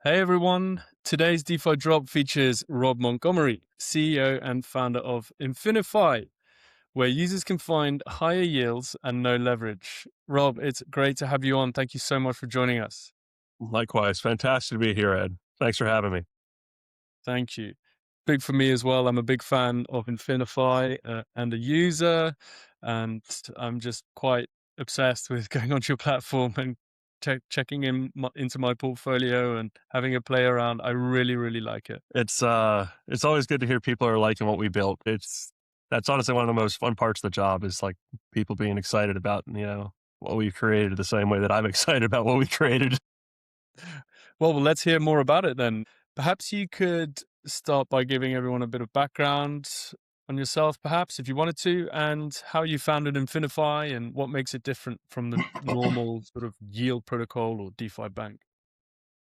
Hey everyone, today's DeFi Drop features Rob Montgomery, CEO and founder of infiniFi, where users can find higher yields and no leverage. Rob, it's great to have you on. Thank you so much for joining us. Likewise. Fantastic to be here, Ed. Thanks for having me. Thank you. Big for me as well. I'm a big fan of infiniFi and a user, and I'm just quite obsessed with going onto your platform and checking into my portfolio and having a play around. I really, really like it. It's always good to hear people are liking what we built. That's honestly one of the most fun parts of the job is like people being excited about, what we've created the same way that I'm excited about what we created. Well, let's hear more about it then. Perhaps you could start by giving everyone a bit of background on yourself, perhaps, if you wanted to, and how you founded infiniFi and what makes it different from the normal sort of yield protocol or DeFi bank.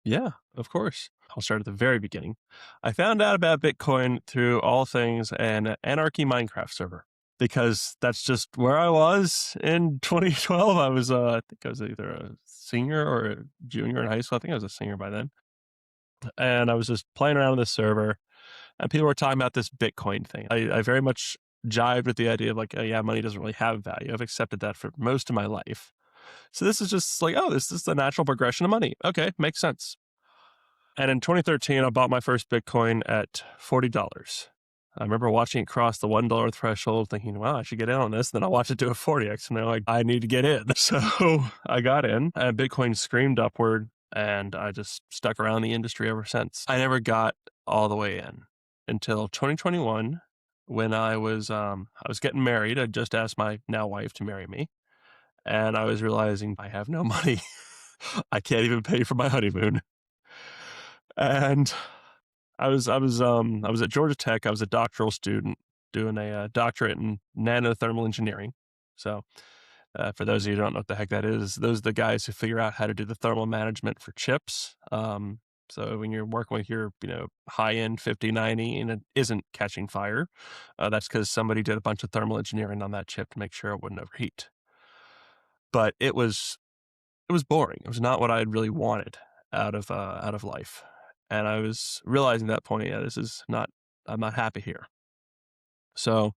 Yeah, of course. I'll start at the very beginning. I found out about Bitcoin through all things an Anarchy Minecraft server because that's just where I was in 2012. I think I was either a senior or a junior in high school. I think I was a senior by then. And I was just playing around with this server, and people were talking about this Bitcoin thing. I very much jived with the idea of like, oh, yeah, money doesn't really have value. I've accepted that for most of my life. So this is just like, oh, this is the natural progression of money. Okay, makes sense. And in 2013, I bought my first Bitcoin at $40. I remember watching it cross the $1 threshold, thinking, wow, I should get in on this. Then I watched it do a 40x, and they're like, I need to get in. So I got in, and Bitcoin screamed upward, and I just stuck around the industry ever since. I never got all the way in until 2021 when I was getting married. I just asked my now wife to marry me, and I was realizing I have no money. I can't even pay for my honeymoon. And I was at Georgia Tech. I was a doctoral student doing a doctorate in nanothermal engineering. So, for those of you who don't know what the heck that is, those are the guys who figure out how to do the thermal management for chips. So when you're working with your, high-end 5090 and it isn't catching fire, that's because somebody did a bunch of thermal engineering on that chip to make sure it wouldn't overheat. But it was boring. It was not what I had really wanted out of life. And I was realizing at that point, yeah, I'm not happy here. So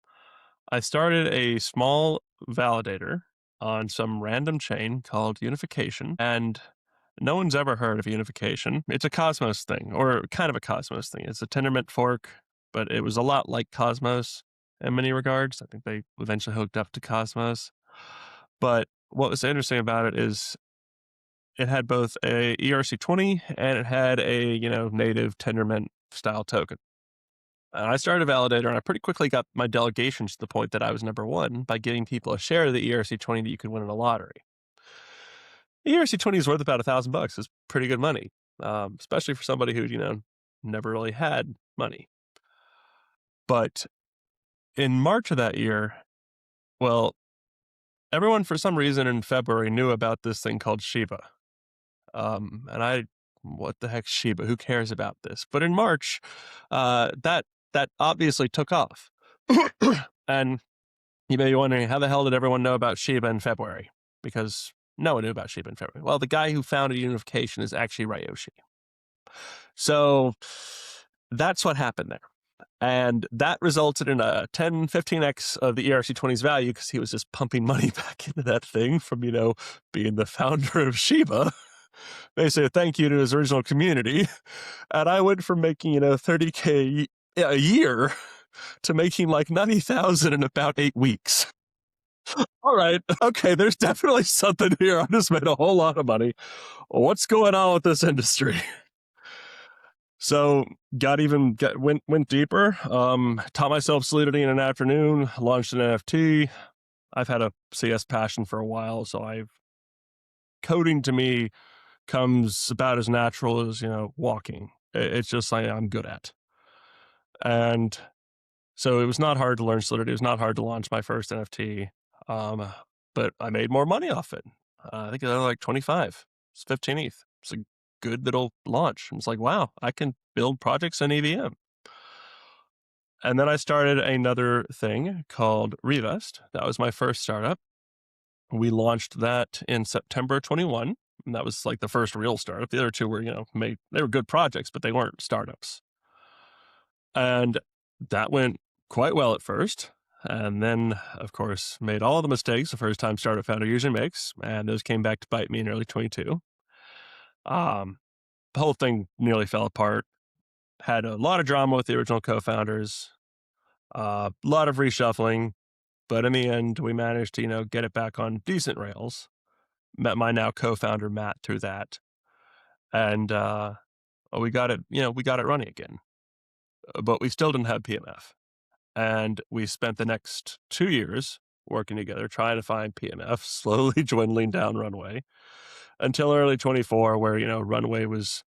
I started a small validator on some random chain called Unification. And no one's ever heard of Unification. It's a Cosmos thing, or kind of a Cosmos thing. It's a Tendermint fork, but it was a lot like Cosmos in many regards. I think they eventually hooked up to Cosmos. But what was interesting about it is it had both a ERC20 and it had a, native Tendermint style token. And I started a validator, and I pretty quickly got my delegations to the point that I was number one by giving people a share of the ERC20 that you could win in a lottery. The ERC20 is worth about $1,000. It's pretty good money, especially for somebody who, never really had money. But in March of that year, well, everyone for some reason in February knew about this thing called Shiba. What the heck's Shiba? Who cares about this? But in March, that obviously took off. And you may be wondering, how the hell did everyone know about Shiba in February? Because no one knew about Shiba in February. Well, the guy who founded Unification is actually Ryoshi. So that's what happened there. And that resulted in a 10, 15x of the ERC20's value because he was just pumping money back into that thing from, being the founder of Shiba. Basically, a thank you to his original community. And I went from making, $30K a year to making like 90,000 in about 8 weeks. All right. Okay. There's definitely something here. I just made a whole lot of money. What's going on with this industry? So went deeper, taught myself Solidity in an afternoon, launched an NFT. I've had a CS passion for a while. So coding to me comes about as natural as, walking. It's just something I'm good at. And so it was not hard to learn Solidity. It was not hard to launch my first NFT. But I made more money off it. I think it was like 25. It's 15 ETH. It's a good little launch. And it's like, wow, I can build projects in EVM. And then I started another thing called Revest. That was my first startup. We launched that in September 21. And that was like the first real startup. The other two were, they were good projects, but they weren't startups. And that went quite well at first. And then, of course, made all the mistakes a first time startup founder usually makes. And those came back to bite me in early 22. Um, the whole thing nearly fell apart. Had a lot of drama with the original co founders, a lot of reshuffling. But in the end, we managed to, get it back on decent rails. Met my now co founder, Matt, through that. And we got it, we got it running again. But we still didn't have PMF. And we spent the next 2 years working together, trying to find PMF, slowly dwindling down Runway until early 24, where, Runway was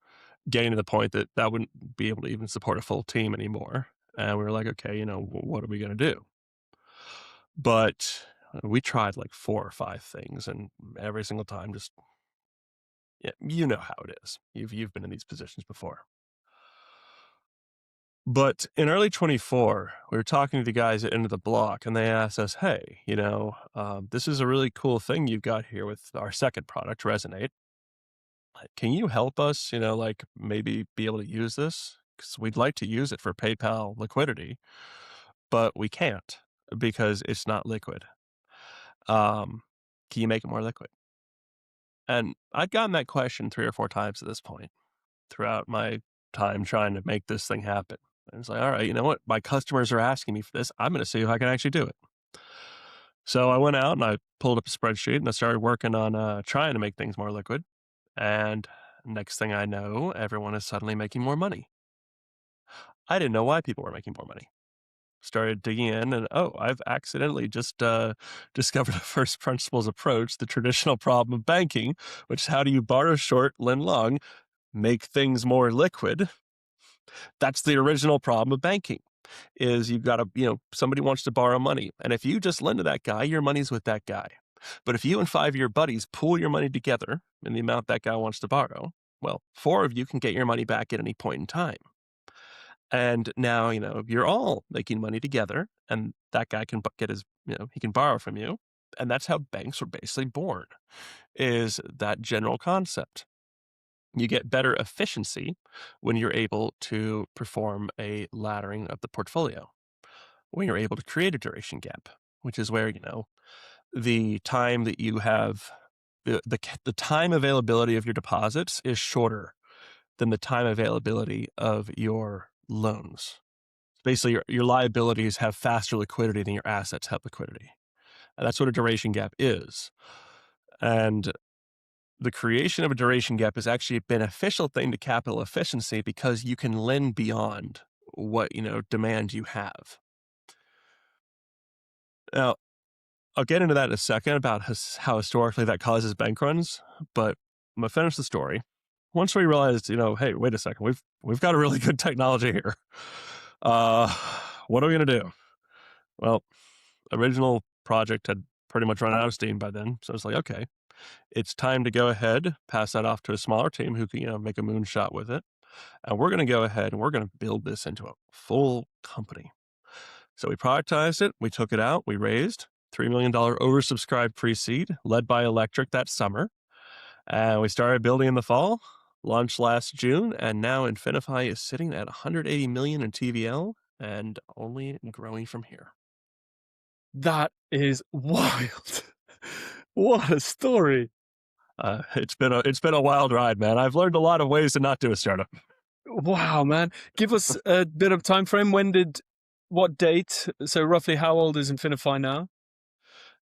getting to the point that wouldn't be able to even support a full team anymore. And we were like, okay, what are we going to do? But we tried like 4 or 5 things, and every single time just, yeah, you know how it is. You've been in these positions before. But in early 24, we were talking to the guys at End of the Block, and they asked us, hey, this is a really cool thing you've got here with our second product, Resonate. Can you help us, maybe be able to use this? Because we'd like to use it for PayPal liquidity, but we can't because it's not liquid. Can you make it more liquid? And I'd gotten that question 3 or 4 times at this point throughout my time trying to make this thing happen. And it's like, all right, you know what? My customers are asking me for this. I'm going to see if I can actually do it. So I went out and I pulled up a spreadsheet and I started working on trying to make things more liquid. And next thing I know, everyone is suddenly making more money. I didn't know why people were making more money. Started digging in and, I've accidentally just discovered a first principles approach, the traditional problem of banking, which is how do you borrow short, lend long, make things more liquid. That's the original problem of banking. Is you've got to, somebody wants to borrow money. And if you just lend to that guy, your money's with that guy. But if you and 5 of your buddies pool your money together in the amount that guy wants to borrow, well, 4 of you can get your money back at any point in time. And now, you're all making money together and that guy can get his, he can borrow from you. And that's how banks were basically born, is that general concept. You get better efficiency when you're able to perform a laddering of the portfolio, when you're able to create a duration gap, which is where, the time that you have, the time availability of your deposits is shorter than the time availability of your loans. Basically, your liabilities have faster liquidity than your assets have liquidity. And that's what a duration gap is. And the creation of a duration gap is actually a beneficial thing to capital efficiency because you can lend beyond what, demand you have. Now, I'll get into that in a second about how historically that causes bank runs, but I'm going to finish the story. Once we realized, hey, wait a second, we've got a really good technology here. What are we going to do? Well, original project had pretty much run out of steam by then. So it's like, okay, it's time to go ahead, pass that off to a smaller team who can, make a moonshot with it. And we're going to go ahead and we're going to build this into a full company. So we productized it. We took it out. We raised $3 million oversubscribed pre-seed led by Electric that summer. And we started building in the fall, launched last June. And now infiniFi is sitting at 180 million in TVL and only growing from here. That is wild. What a story. It's been a wild ride, man. I've learned a lot of ways to not do a startup. Wow, man. Give us a bit of time frame. What date? So roughly how old is infiniFi now?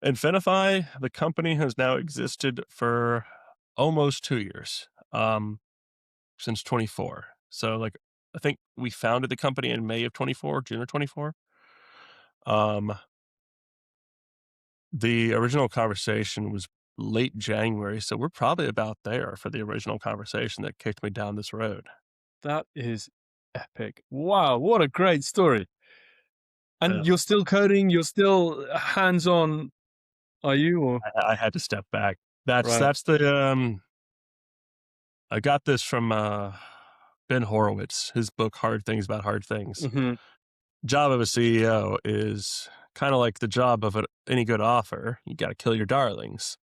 infiniFi, the company has now existed for almost 2 years, since 24. So I think we founded the company in May of 24, June of 24. The original conversation was late January, so we're probably about there for the original conversation that kicked me down this road. That is epic. Wow, what a great story. And you're still coding, you're still hands-on, are you? Or I had to step back. right. That's the I got this from Ben Horowitz, his book Hard Things About Hard Things. Mm-hmm. Job of a CEO is kind of like the job of any good author. You got to kill your darlings.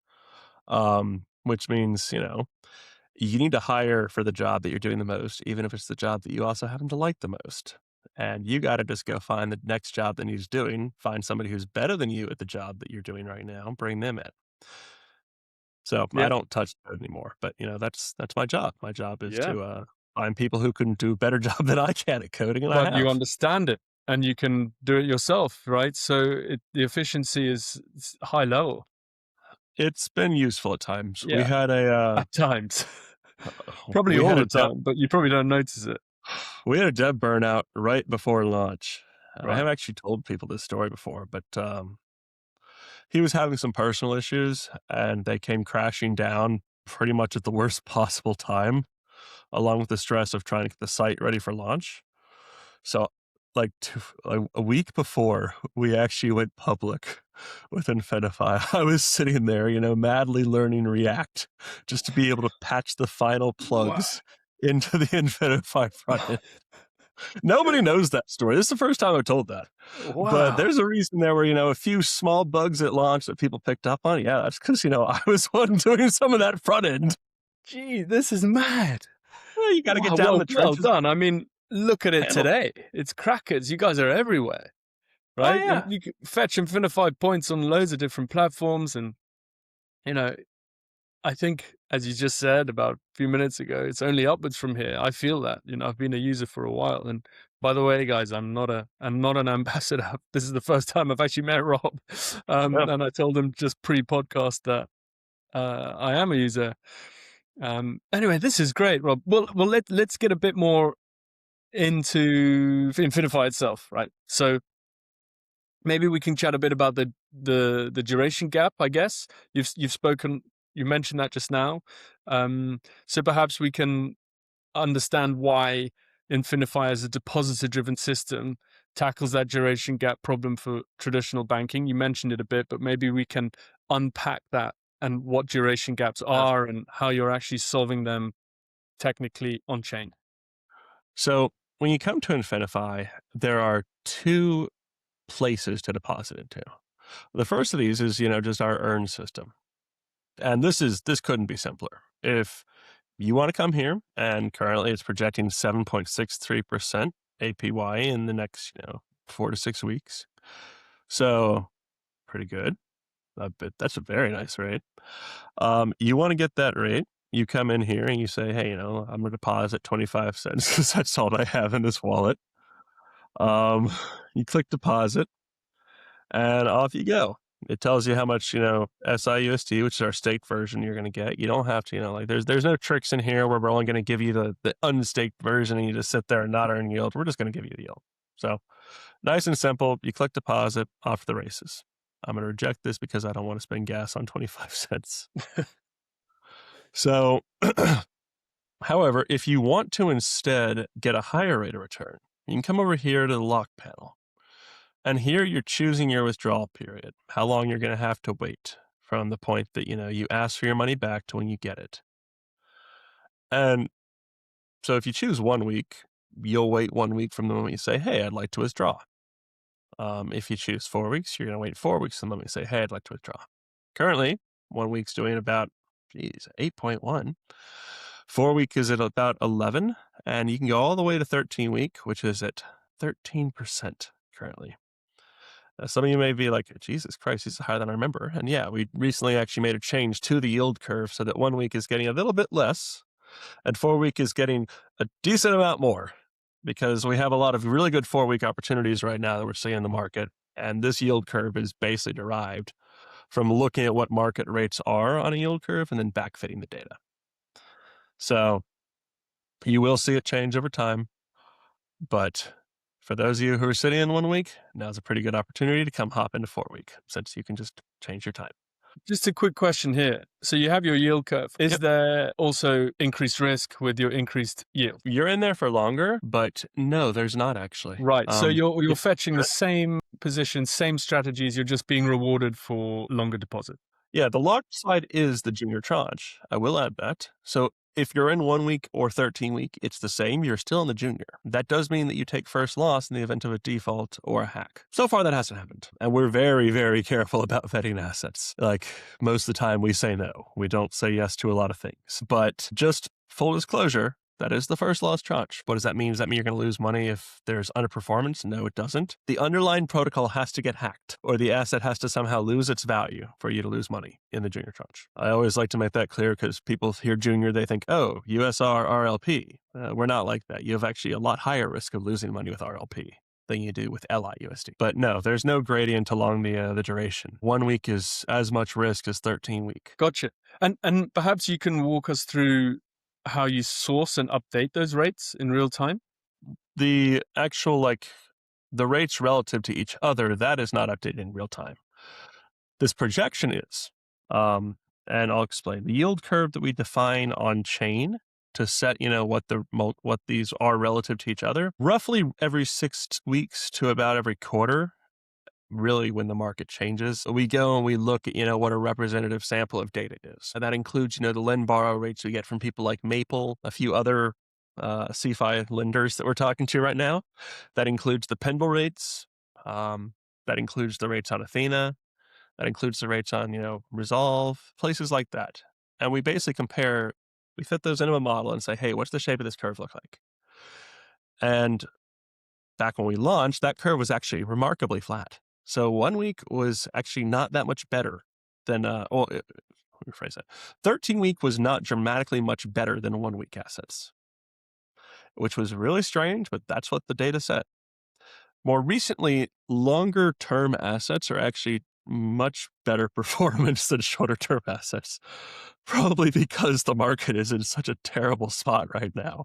which means, you need to hire for the job that you're doing the most, even if it's the job that you also happen to like the most. And you got to just go find the next job that he's doing, find somebody who's better than you at the job that you're doing right now, bring them in. So I Yeah. don't touch code anymore, but that's my job. My job is Yeah. to find people who can do a better job than I can at coding, and I But you have. understand it and you can do it yourself, right? So the efficiency is high level. It's been useful at times. We Yeah, had a at times. Probably we all had a the dev time, but you probably don't notice it. we had a dev burnout right before launch. I Right. haven't actually told people this story before, but he was having some personal issues, and they came crashing down pretty much at the worst possible time, along with the stress of trying to get the site ready for launch. So, like a week before we actually went public with infiniFi, I was sitting there, madly learning React just to be able to patch the final Wow. plugs into the infiniFi front end. Nobody knows that story. This is the first time I've told that. But Wow. there's a reason there were, a few small bugs at launch that people picked up on. Yeah, that's because, I was one doing some of that front end. Gee, this is mad. Well, you got to get Wow, down in the well trenches, done. I mean, look at it handle. today. It's crackers. You guys are everywhere, Oh, right? And yeah. you can fetch infinified points on loads of different platforms. And, you know, I think, as you just said about a few minutes ago, it's only upwards from here. I feel that, I've been a user for a while. And by the way, guys, I'm not an ambassador. This is the first time I've actually met Rob. Yeah. And I told him just pre-podcast that I am a user. Anyway, this is great, Rob. Well, let's get a bit more into infiniFi itself, right? So maybe we can chat a bit about the duration gap. I guess you mentioned that just now. So perhaps we can understand why infiniFi as a depositor-driven system tackles that duration gap problem for traditional banking. You mentioned it a bit, but maybe we can unpack that and what duration gaps are and how you're actually solving them technically on chain. So when you come to infiniFi, there are two places to deposit into. The first of these is, just our earn system. And this couldn't be simpler. If you want to come here, and currently it's projecting 7.63% APY in the next, 4 to 6 weeks. So pretty good. But that's a very nice rate. You want to get that rate. You come in here and you say, hey, I'm going to deposit 25 cents because that's all I have in this wallet. You click deposit and off you go. It tells you how much, SIUSD, which is our staked version, you're going to get. You don't have to, there's no tricks in here where we're only going to give you the unstaked version and you just sit there and not earn yield. We're just going to give you the yield. So nice and simple. You click deposit, off to the races. I'm going to reject this because I don't want to spend gas on 25 cents. So, however, if you want to instead get a higher rate of return, you can come over here to the lock panel. And here you're choosing your withdrawal period, how long you're going to have to wait from the point that, you ask for your money back to when you get it. And so if you choose 1 week, you'll wait 1 week from the moment you say, hey, I'd like to withdraw. If you choose 4 weeks, you're going to wait 4 weeks from the moment you say, hey, I'd like to withdraw. Currently, 1 week's doing about 8.1. 4 week is at about 11, and you can go all the way to 13 week, which is at 13% currently. Some of you may be like, Jesus Christ, this is higher than I remember. And yeah, we recently actually made a change to the yield curve so that 1 week is getting a little bit less and 4 week is getting a decent amount more because we have a lot of really good 4 week opportunities right now that we're seeing in the market. And this yield curve is basically derived from looking at what market rates are on a yield curve and then backfitting the data. So you will see it change over time, but for those of you who are sitting in 1 week, now's a pretty good opportunity to come hop into 4 week since you can just change your time. Just a quick question here. So you have your yield curve. Is Yep. there also increased risk with your increased yield? You're in there for longer, but no, there's not actually. Right. So you're If fetching the same position, same strategies. You're just being rewarded for longer deposit. Yeah, the large side is the junior tranche. I will add that. So If you're in 1 week or 13 week, it's the same. You're still in the junior. That does mean that you take first loss in the event of a default or a hack. So far, that hasn't happened. And we're very, very careful about vetting assets. Like, most of the time, we say no. We don't say yes to a lot of things. But just full disclosure, that is the first loss tranche. What does that mean? Does that mean you're going to lose money if there's underperformance? No, it doesn't. The underlying protocol has to get hacked, or the asset has to somehow lose its value for you to lose money in the junior tranche. I always like to make that clear because people hear junior, they think, oh, USR, RLP. We're not like that. You have actually a lot higher risk of losing money with RLP than you do with LIUSD. But no, there's no gradient along the duration. 1 week is as much risk as 13 week. Gotcha. And perhaps you can walk us through how you source and update those rates in real time? The actual, the rates relative to each other, that is not updated in real time. This projection is, and I'll explain. The yield curve that we define on chain to set, what these are relative to each other, roughly every 6 weeks to about every quarter, really when the market changes, we go and we look at, what a representative sample of data is. And that includes, the lend borrow rates we get from people like Maple, a few other CFI lenders that we're talking to right now. That includes the Pendle rates. That includes the rates on Athena. That includes the rates on, Resolve, places like that. And we basically compare, we fit those into a model and say, hey, what's the shape of this curve look like? And back when we launched, that curve was actually remarkably flat. So 1 week was actually not that much better than, let me rephrase that. 13 week was not dramatically much better than 1 week assets, which was really strange, but that's what the data said. More recently, longer term assets are actually much better performance than shorter term assets, probably because the market is in such a terrible spot right now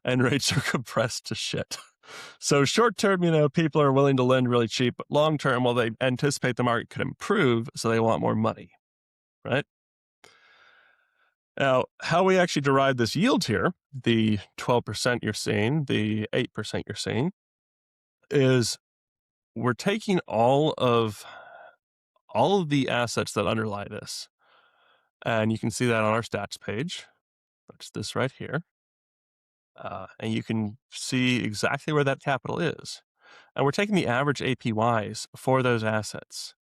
and rates are compressed to shit. So short term, people are willing to lend really cheap, but long term, well, they anticipate the market could improve, so they want more money, right? Now, how we actually derive this yield here, the 12% you're seeing, the 8% you're seeing, is we're taking all of the assets that underlie this. And you can see that on our stats page. That's this right here. And you can see exactly where that capital is. And we're taking the average APYs for those assets.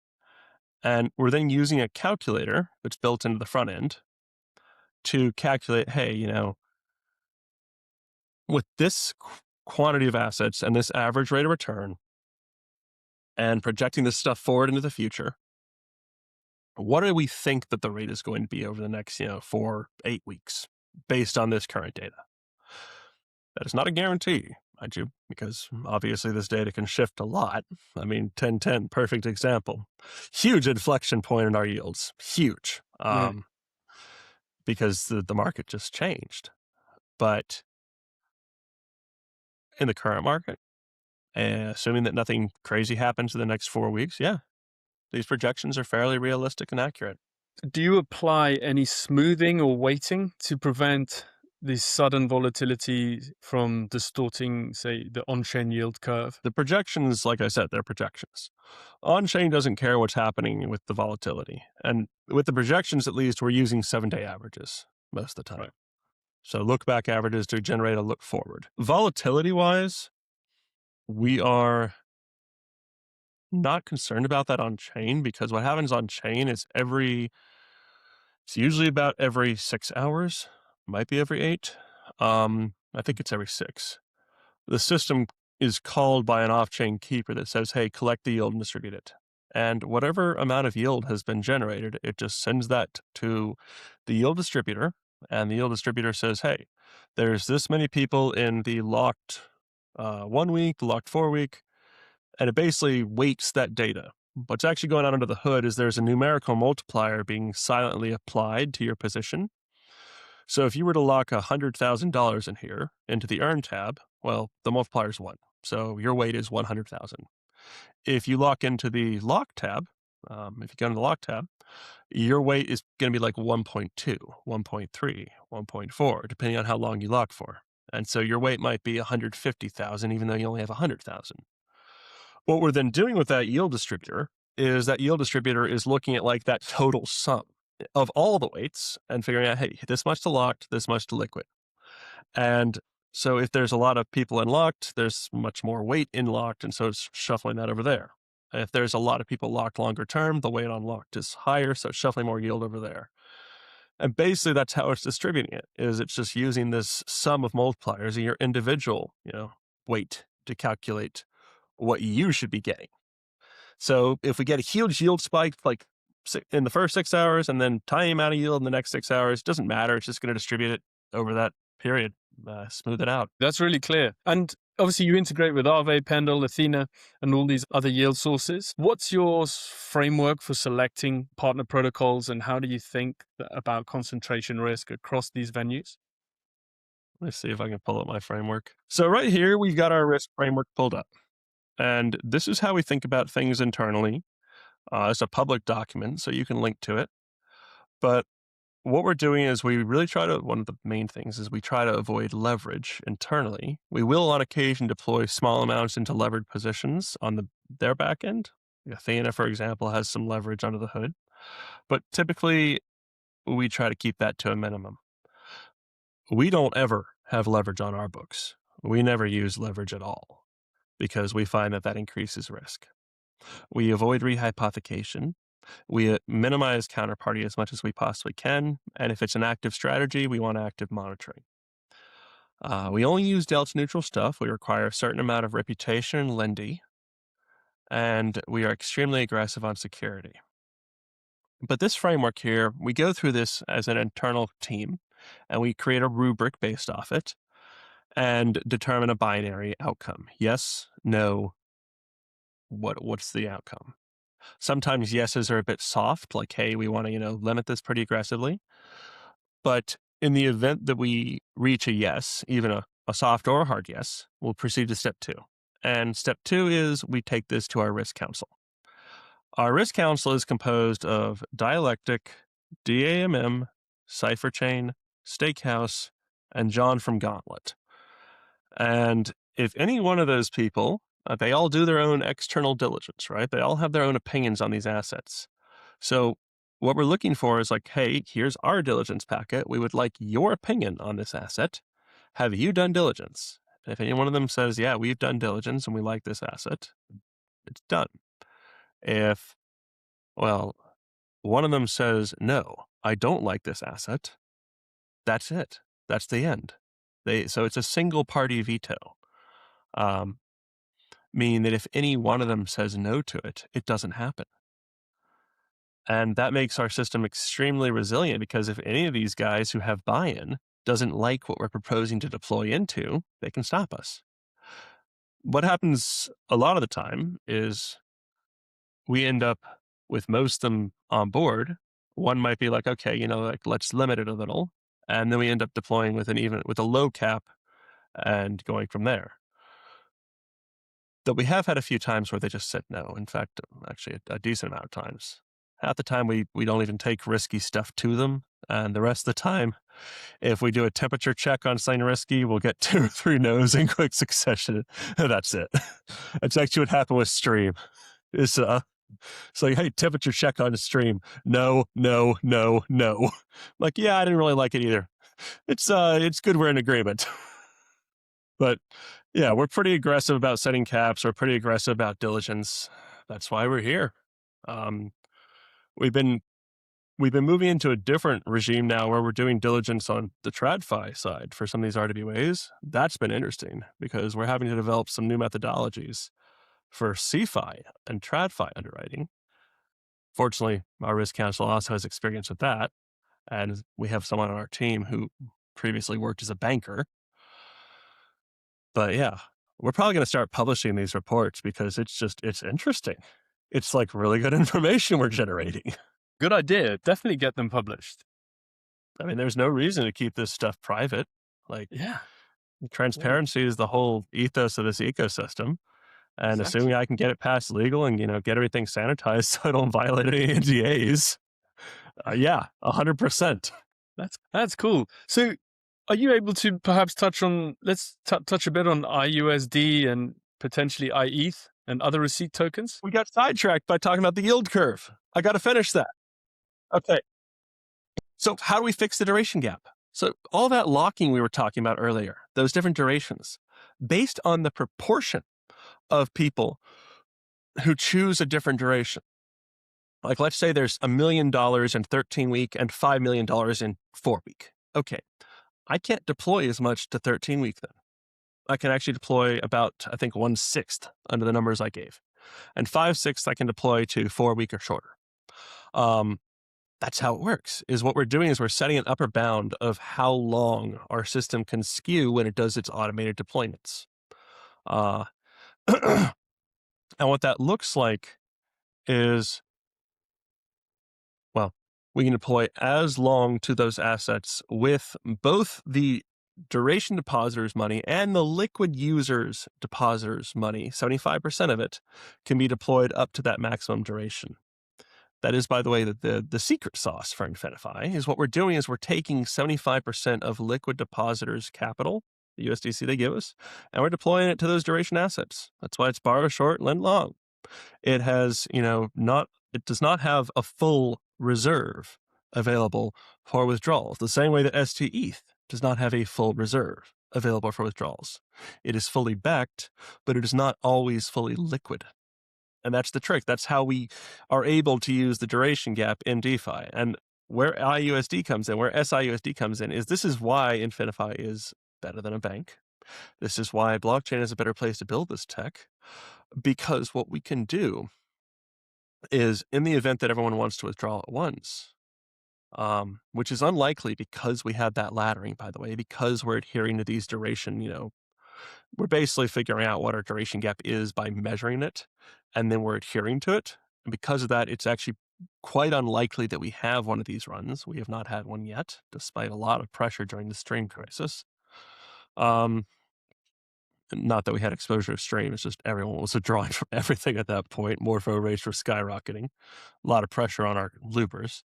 And we're then using a calculator that's built into the front end to calculate, hey, with this quantity of assets and this average rate of return and projecting this stuff forward into the future, what do we think that the rate is going to be over the next, 4, 8 weeks based on this current data? That is not a guarantee, mind you, because obviously this data can shift a lot. I mean, 10-10, perfect example. Huge inflection point in our yields. Huge. Right. Because the market just changed. But in the current market, assuming that nothing crazy happens in the next 4 weeks, yeah, these projections are fairly realistic and accurate. Do you apply any smoothing or weighting to prevent the sudden volatility from distorting, say, the on-chain yield curve? The projections, like I said, they're projections. On-chain doesn't care what's happening with the volatility. And with the projections, at least, we're using 7-day averages most of the time. Right. So look-back averages to generate a look forward. Volatility-wise, we are not concerned about that on-chain because what happens on-chain is it's usually about every 6 hours, might be every 8. I think it's every 6. The system is called by an off-chain keeper that says, hey, collect the yield and distribute it. And whatever amount of yield has been generated, it just sends that to the yield distributor. And the yield distributor says, hey, there's this many people in the locked 1 week, locked 4 week. And it basically weights that data. What's actually going on under the hood is there's a numerical multiplier being silently applied to your position. So if you were to lock $100,000 in here into the earn tab, well, the multiplier is 1. So your weight is 100,000. If you lock into the lock tab, if you go into the lock tab, your weight is going to be like 1.2, 1.3, 1.4, depending on how long you lock for. And so your weight might be 150,000, even though you only have 100,000. What we're then doing with that yield distributor is looking at like that total sum. of all the weights and figuring out, hey, this much to locked, this much to liquid. And so if there's a lot of people in locked, there's much more weight in locked, and so it's shuffling that over there. If there's a lot of people locked longer term, the weight on locked is higher, so it's shuffling more yield over there. And basically that's how it's distributing it, is it's just using this sum of multipliers in your individual, weight to calculate what you should be getting. So if we get a huge yield spike, like in the first 6 hours and then tiny amount of yield in the next 6 hours, it doesn't matter. It's just going to distribute it over that period, smooth it out. That's really clear. And obviously, you integrate with Aave, Pendle, Athena, and all these other yield sources. What's your framework for selecting partner protocols, and how do you think about concentration risk across these venues? Let's see if I can pull up my framework. So right here, we've got our risk framework pulled up. And this is how we think about things internally. It's a public document, so you can link to it. But what we're doing is one of the main things is we try to avoid leverage internally. We will on occasion deploy small amounts into levered positions on their back end. Athena, for example, has some leverage under the hood. But typically, we try to keep that to a minimum. We don't ever have leverage on our books. We never use leverage at all because we find that increases risk. We avoid rehypothecation. We minimize counterparty as much as we possibly can. And if it's an active strategy, we want active monitoring. We only use delta neutral stuff. We require a certain amount of reputation and lendy. And we are extremely aggressive on security. But this framework here, we go through this as an internal team, and we create a rubric based off it and determine a binary outcome. Yes, no, what's the outcome? Sometimes yeses are a bit soft, like, hey, we want to, limit this pretty aggressively. But in the event that we reach a yes, even a soft or a hard yes, we'll proceed to step 2. And step 2 is we take this to our risk council. Our risk council is composed of Dialectic, DAMM, Cypherchain, Stakehouse, and John from Gauntlet. And if any one of those people, they all do their own external diligence, right? They all have their own opinions on these assets. So what we're looking for is like, hey, here's our diligence packet. We would like your opinion on this asset. Have you done diligence? And if any one of them says, yeah, we've done diligence and we like this asset, it's done. If, one of them says, no, I don't like this asset, that's it. That's the end. So it's a single party veto. Meaning that if any one of them says no to it, it doesn't happen. And that makes our system extremely resilient because if any of these guys who have buy-in doesn't like what we're proposing to deploy into, they can stop us. What happens a lot of the time is we end up with most of them on board. One might be like, okay, let's limit it a little. And then we end up deploying with a low cap and going from there. Though we have had a few times where they just said no. In fact, actually a decent amount of times. Half the time we don't even take risky stuff to them. And the rest of the time, if we do a temperature check on something risky, we'll get 2 or 3 no's in quick succession. That's it. That's actually what happened with Stream. It's like, hey, temperature check on the Stream. No, no, no, no. Like, yeah, I didn't really like it either. It's good we're in agreement. But yeah, we're pretty aggressive about setting caps. We're pretty aggressive about diligence. That's why we're here. We've been moving into a different regime now where we're doing diligence on the TradFi side for some of these RWAs. That's been interesting because we're having to develop some new methodologies for CFI and TradFi underwriting. Fortunately, our risk council also has experience with that. And we have someone on our team who previously worked as a banker. But yeah, we're probably going to start publishing these reports because it's interesting. It's like really good information we're generating. Good idea. Definitely get them published. I mean, there's no reason to keep this stuff private. Like, Yeah. transparency is the whole ethos of this ecosystem. And Exactly. assuming I can get it past legal and, get everything sanitized so I don't violate any NDAs. Yeah, 100%. That's cool. So are you able to perhaps touch on, let's touch a bit on IUSD and potentially IETH and other receipt tokens? We got sidetracked by talking about the yield curve. I got to finish that. Okay. So how do we fix the duration gap? So all that locking we were talking about earlier, those different durations, based on the proportion of people who choose a different duration. Like, let's say there's $1 million in 13-week and $5 million in 4-week. Okay, I can't deploy as much to 13-week then. I can actually deploy about, I think, 1/6 under the numbers I gave. And 5/6 I can deploy to 4-week or shorter. That's how it works, is what we're doing is we're setting an upper bound of how long our system can skew when it does its automated deployments. Uh, and what that looks like is, well, we can deploy as long to those assets with both the duration depositors' money and the liquid users' depositors' money. 75% of it can be deployed up to that maximum duration. That is, by the way, the secret sauce for infiniFi is what we're doing is we're taking 75% of liquid depositors' capital, the USDC they give us, and we're deploying it to those duration assets. That's why it's borrow short, lend long. It has, it does not have a full reserve available for withdrawals, the same way that STETH does not have a full reserve available for withdrawals. It is fully backed, but it is not always fully liquid. And that's the trick. That's how we are able to use the duration gap in DeFi. And where IUSD comes in, where SIUSD comes in, is this is why infiniFi is better than a bank. This is why blockchain is a better place to build this tech. Because what we can do is, in the event that everyone wants to withdraw at once, which is unlikely because we have that laddering, by the way, because we're adhering to these duration, we're basically figuring out what our duration gap is by measuring it, and then we're adhering to it. And because of that, it's actually quite unlikely that we have one of these runs. We have not had one yet, despite a lot of pressure during the stream crisis. Not that we had exposure to stream, it's just everyone was withdrawing from everything at that point. Morpho rates were skyrocketing. A lot of pressure on our loopers.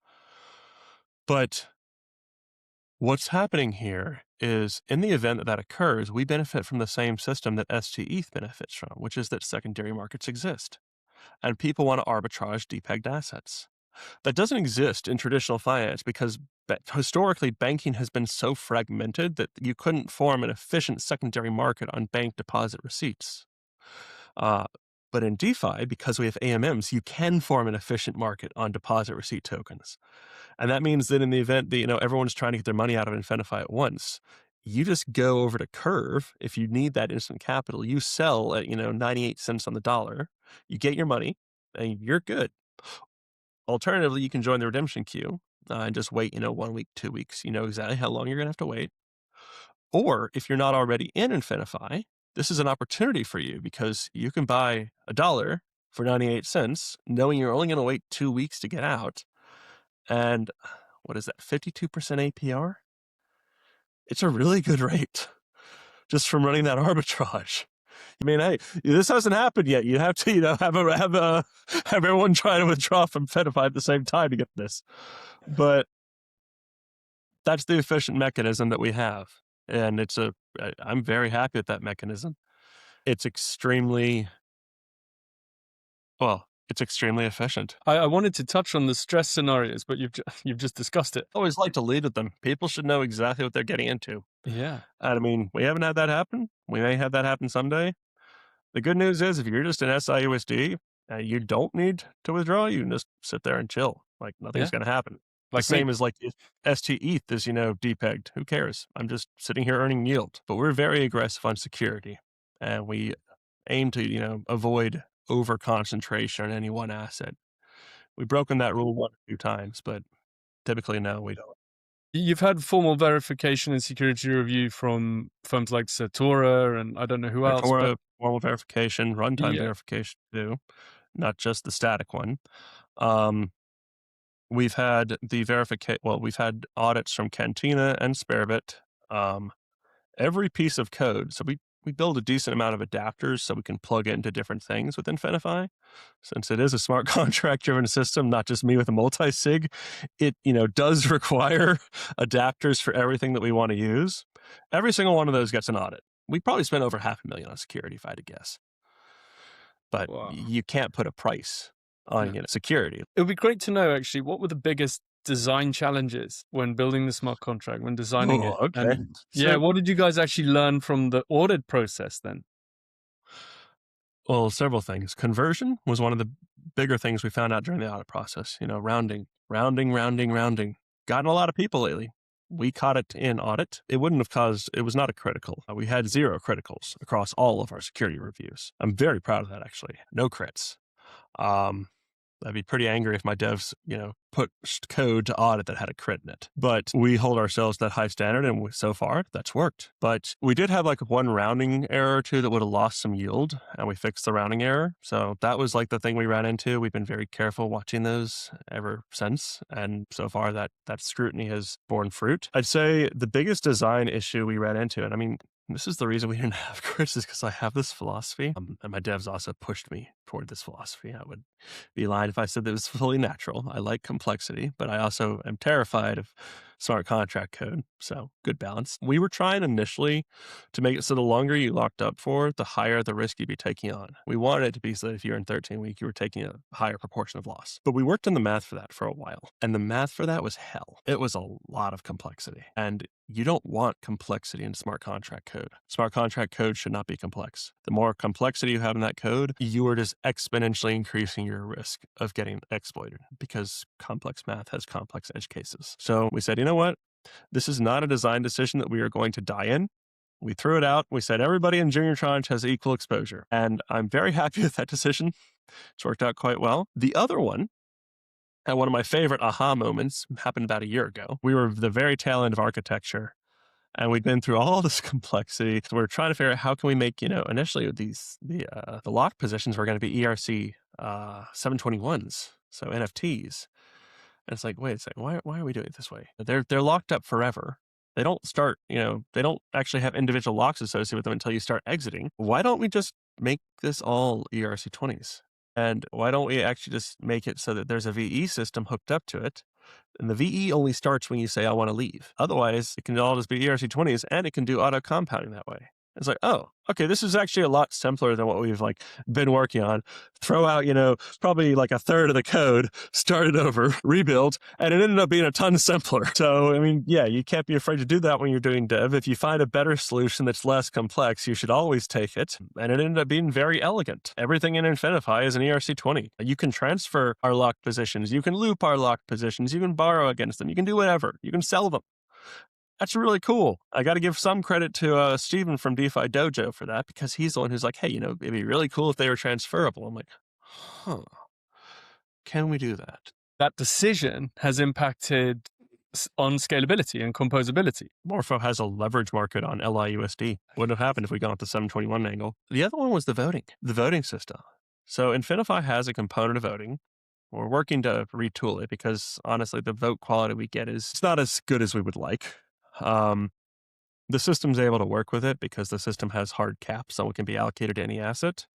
But what's happening here is, in the event that that occurs, we benefit from the same system that STETH benefits from, which is that secondary markets exist. And people want to arbitrage depegged assets. That doesn't exist in traditional finance because historically banking has been so fragmented that you couldn't form an efficient secondary market on bank deposit receipts. But in DeFi, because we have AMMs, you can form an efficient market on deposit receipt tokens. And that means that in the event that, everyone's trying to get their money out of infiniFi at once, you just go over to Curve. If you need that instant capital, you sell at, 98 cents on the dollar, you get your money, and you're good. Alternatively, you can join the redemption queue and just wait, 1 week, 2 weeks. You know exactly how long you're going to have to wait. Or if you're not already in infiniFi, this is an opportunity for you because you can buy $1 for 98 cents, knowing you're only going to wait 2 weeks to get out. And what is that, 52% APR? It's a really good rate just from running that arbitrage. I mean, hey, this hasn't happened yet. You have to, have everyone try to withdraw from infiniFi at the same time to get this. But that's the efficient mechanism that we have. And I'm very happy with that mechanism. It's extremely efficient. I wanted to touch on the stress scenarios, but you've just discussed it. I always like to lead with them. People should know exactly what they're getting into. Yeah. And I mean, we haven't had that happen. We may have that happen someday. The good news is if you're just an SIUSD and you don't need to withdraw, you can just sit there and chill. Like nothing's going to happen. Like the same as like if STETH is, depegged. Who cares? I'm just sitting here earning yield. But we're very aggressive on security. And we aim to, avoid over concentration on any one asset. We've broken that rule 1 or 2 times, but typically no, we don't. You've had formal verification and security review from firms like Satora and I don't know who else. Satora, formal verification, runtime Yeah. verification too, not just the static one. We've had we've had audits from Cantina and Sparebit. Every piece of code. So we build a decent amount of adapters so we can plug into different things with infiniFi. Since it is a smart contract driven system, not just me with a multi-sig, it, does require adapters for everything that we want to use. Every single one of those gets an audit. We probably spent over $500,000 on security if I had to guess. But Wow. you can't put a price on security. It would be great to know, actually, what were the biggest design challenges when building the smart contract, when designing Oh, it? okay. And yeah, So, what did you guys actually learn from the audit process then? well, several things. Conversion was one of the bigger things we found out during the audit process. Rounding, rounding, rounding, rounding. Gotten a lot of people lately. We caught it in audit. It wouldn't have caused, it was not a critical. We had 0 criticals across all of our security reviews. I'm very proud of that, actually. No crits. Um, I'd be pretty angry if my devs, put code to audit that had a crit in it. But we hold ourselves to that high standard, and so far, that's worked. But we did have like one rounding error or two that would have lost some yield, and we fixed the rounding error. So that was like the thing we ran into. We've been very careful watching those ever since, and so far that scrutiny has borne fruit. I'd say the biggest design issue we ran into, and I mean, this is the reason we didn't have crits, is because I have this philosophy, and my devs also pushed me toward this philosophy. I would be lying if I said that it was fully natural. I like complexity, but I also am terrified of smart contract code. So good balance. We were trying initially to make it so the longer you locked up for, the higher the risk you'd be taking on. We wanted it to be so that if you're in 13 week, you were taking a higher proportion of loss. But we worked on the math for that for a while. And the math for that was hell. It was a lot of complexity. And you don't want complexity in smart contract code. Smart contract code should not be complex. The more complexity you have in that code, you are just exponentially increasing your risk of getting exploited because complex math has complex edge cases. So we said, you know what? This is not a design decision that we are going to die in. We threw it out. We said everybody in junior tranche has equal exposure. And I'm very happy with that decision. It's worked out quite well. The other one, and one of my favorite aha moments, happened about a year ago. We were the very tail end of architecture, and we'd been through all this complexity. So we were trying to figure out how can we make, initially the locked positions were going to be ERC 721s, so NFTs. And it's like, wait a second, why are we doing it this way? They're locked up forever. They don't start, they don't actually have individual locks associated with them until you start exiting. Why don't we just make this all ERC 20s? And why don't we actually just make it so that there's a VE system hooked up to it? And the VE only starts when you say, I want to leave. Otherwise, it can all just be ERC 20s, and it can do auto compounding that way. It's like, oh, okay, this is actually a lot simpler than what we've been working on. Throw out, probably like a third of the code, start it over, rebuild, and it ended up being a ton simpler. So, I mean, yeah, you can't be afraid to do that when you're doing dev. If you find a better solution that's less complex, you should always take it. And it ended up being very elegant. Everything in infiniFi is an ERC20. You can transfer our locked positions. You can loop our locked positions. You can borrow against them. You can do whatever. You can sell them. That's really cool. I got to give some credit to Steven from DeFi Dojo for that, because he's the one who's like, hey, it'd be really cool if they were transferable. I'm like, huh, can we do that? That decision has impacted on scalability and composability. Morpho has a leverage market on LIUSD. Wouldn't have happened if we gone with the 721 angle. The other one was the voting system. So infiniFi has a component of voting. We're working to retool it because honestly, the vote quality we get it's not as good as we would like. The system's able to work with it because the system has hard caps on what can be allocated to any asset.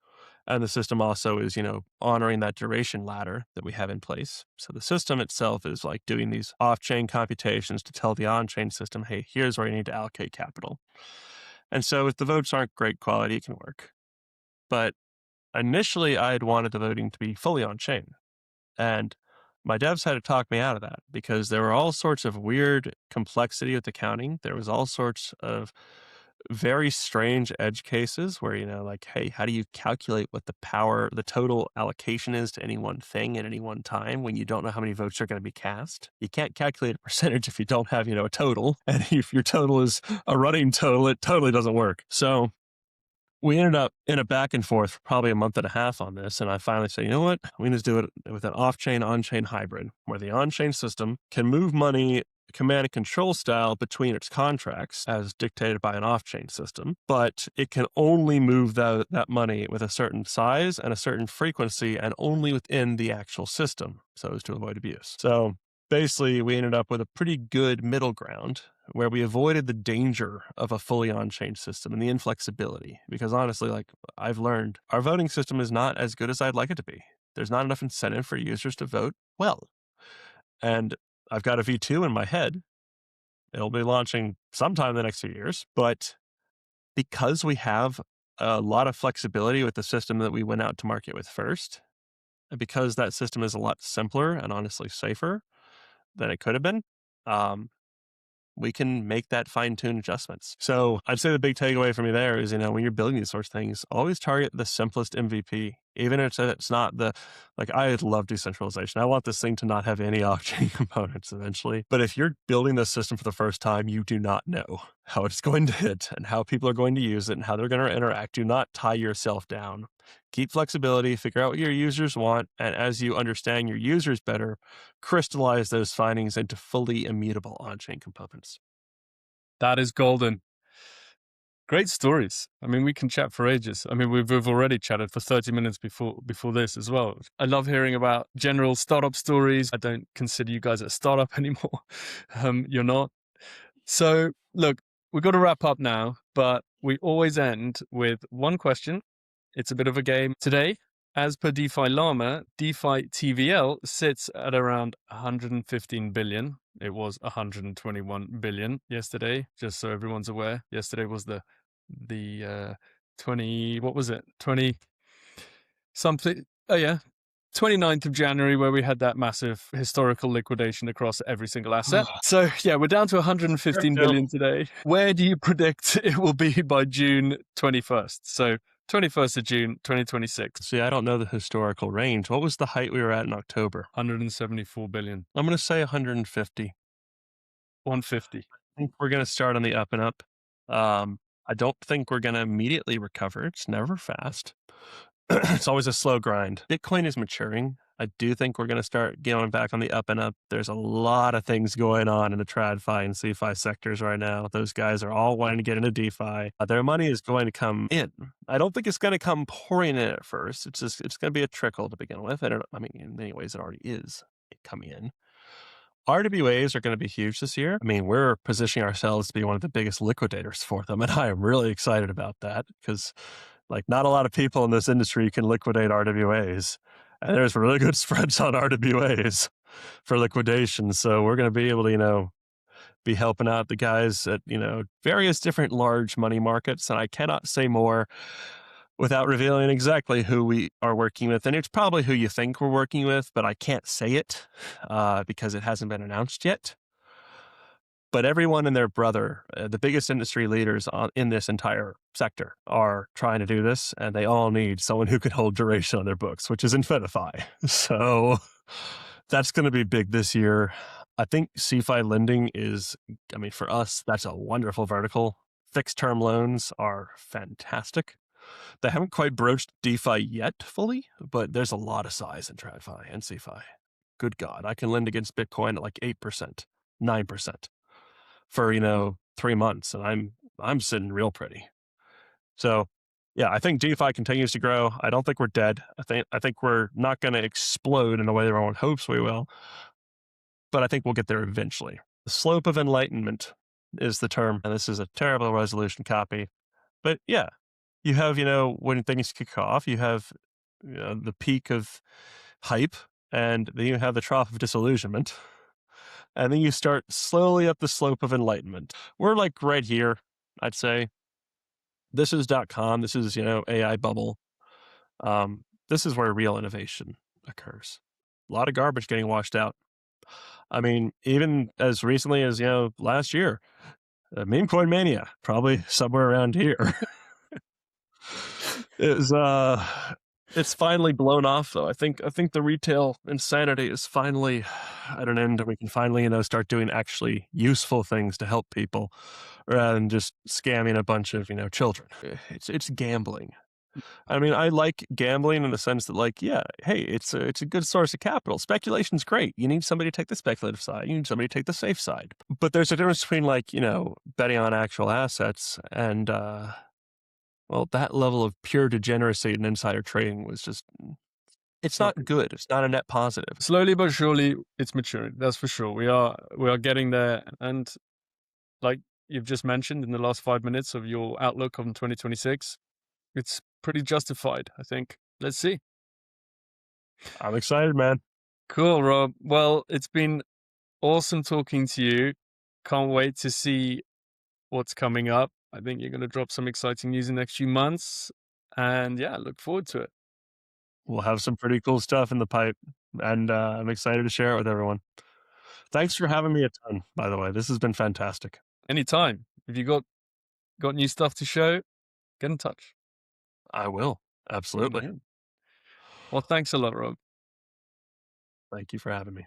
And the system also is, honoring that duration ladder that we have in place. So the system itself is doing these off-chain computations to tell the on-chain system, hey, here's where you need to allocate capital. And so if the votes aren't great quality, it can work. But initially, I had wanted the voting to be fully on-chain. And my devs had to talk me out of that because there were all sorts of weird complexity with accounting. There was all sorts of very strange edge cases where, hey, how do you calculate what the total allocation is to any one thing at any one time when you don't know how many votes are going to be cast? You can't calculate a percentage if you don't have, a total. And if your total is a running total, it totally doesn't work. So we ended up in a back and forth for probably a month and a half on this. And I finally said, you know what? We need to do it with an off-chain, on-chain hybrid where the on-chain system can move money command and control style between its contracts as dictated by an off-chain system, but it can only move that money with a certain size and a certain frequency and only within the actual system so as to avoid abuse. So basically, we ended up with a pretty good middle ground where we avoided the danger of a fully on-chain system and the inflexibility. Because honestly, I've learned, our voting system is not as good as I'd like it to be. There's not enough incentive for users to vote well. And I've got a V2 in my head. It'll be launching sometime in the next few years. But because we have a lot of flexibility with the system that we went out to market with first, and because that system is a lot simpler and honestly safer, than it could have been, um, we can make that fine-tuned adjustments. So I'd say the big takeaway for me there is, when you're building these sorts of things, always target the simplest MVP, even if it's not like I love decentralization. I want this thing to not have any off-chain components eventually. But if you're building this system for the first time, you do not know how it's going to hit and how people are going to use it and how they're going to interact. Do not tie yourself down. Keep flexibility, figure out what your users want, and as you understand your users better, crystallize those findings into fully immutable on-chain components. That is golden. Great stories. I mean, we can chat for ages. I mean, we've already chatted for 30 minutes before this as well. I love hearing about general startup stories. I don't consider you guys a startup anymore. You're not. So, look, we've got to wrap up now, but we always end with one question. It's a bit of a game. Today, as per DeFi Llama, DeFi TVL sits at around 115 billion. It was 121 billion yesterday, just so everyone's aware. Yesterday was the 20, what was it? 20 something. Oh yeah, 29th of January, where we had that massive historical liquidation across every single asset. So yeah, we're down to 115 billion today. Where do you predict it will be by June 21st? So 21st of June, 2026. See, I don't know the historical range. What was the height we were at in October? 174 billion. I'm going to say 150. 150. I think we're going to start on the up and up. I don't think we're going to immediately recover. It's never fast. It's always a slow grind. Bitcoin is maturing. I do think we're going to start going back on the up and up. There's a lot of things going on in the TradFi and CeFi sectors right now. Those guys are all wanting to get into DeFi. Their money is going to come in. I don't think it's going to come pouring in at first. It's going to be a trickle to begin with. I mean, in many ways, it already is coming in. RWAs are going to be huge this year. I mean, we're positioning ourselves to be one of the biggest liquidators for them, and I am really excited about that because, not a lot of people in this industry can liquidate RWAs, and there's really good spreads on RWAs for liquidation. So we're going to be able to, be helping out the guys at, various different large money markets, and I cannot say more without revealing exactly who we are working with. And it's probably who you think we're working with, but I can't say it because it hasn't been announced yet. But everyone and their brother, the biggest industry leaders in this entire sector, are trying to do this, and they all need someone who can hold duration on their books, which is infiniFi. So that's going to be big this year. I think CeFi lending for us, that's a wonderful vertical. Fixed term loans are fantastic. They haven't quite broached DeFi yet fully, but there's a lot of size in TradFi and CeFi. Good God, I can lend against Bitcoin at 8%, 9% for 3 months, and I'm sitting real pretty. So, yeah, I think DeFi continues to grow. I don't think we're dead. I think we're not going to explode in a way that everyone hopes we will, but I think we'll get there eventually. The slope of enlightenment is the term, and this is a terrible resolution copy, but yeah. You have, when things kick off, you have the peak of hype, and then you have the trough of disillusionment. And then you start slowly up the slope of enlightenment. We're right here, I'd say. This is .com. This is, AI bubble. This is where real innovation occurs. A lot of garbage getting washed out. I mean, even as recently as, last year, meme coin mania, probably somewhere around here. It's finally blown off though. I think the retail insanity is finally at an end, and we can finally, start doing actually useful things to help people rather than just scamming a bunch of, children. It's gambling. I mean, I like gambling in the sense that yeah, hey, it's a good source of capital. Speculation's great. You need somebody to take the speculative side. You need somebody to take the safe side. But there's a difference between betting on actual assets and, well, that level of pure degeneracy and insider trading was just, it's not good. It's not a net positive. Slowly but surely, it's maturing. That's for sure. We are getting there. And like you've just mentioned in the last 5 minutes of your outlook on 2026, it's pretty justified, I think. Let's see. I'm excited, man. Cool, Rob. Well, it's been awesome talking to you. Can't wait to see what's coming up. I think you're going to drop some exciting news in the next few months. And yeah, look forward to it. We'll have some pretty cool stuff in the pipe, and I'm excited to share it with everyone. Thanks for having me a ton, by the way. This has been fantastic. Anytime. If you got new stuff to show, get in touch. I will. Absolutely. Yeah. Well, thanks a lot, Rob. Thank you for having me.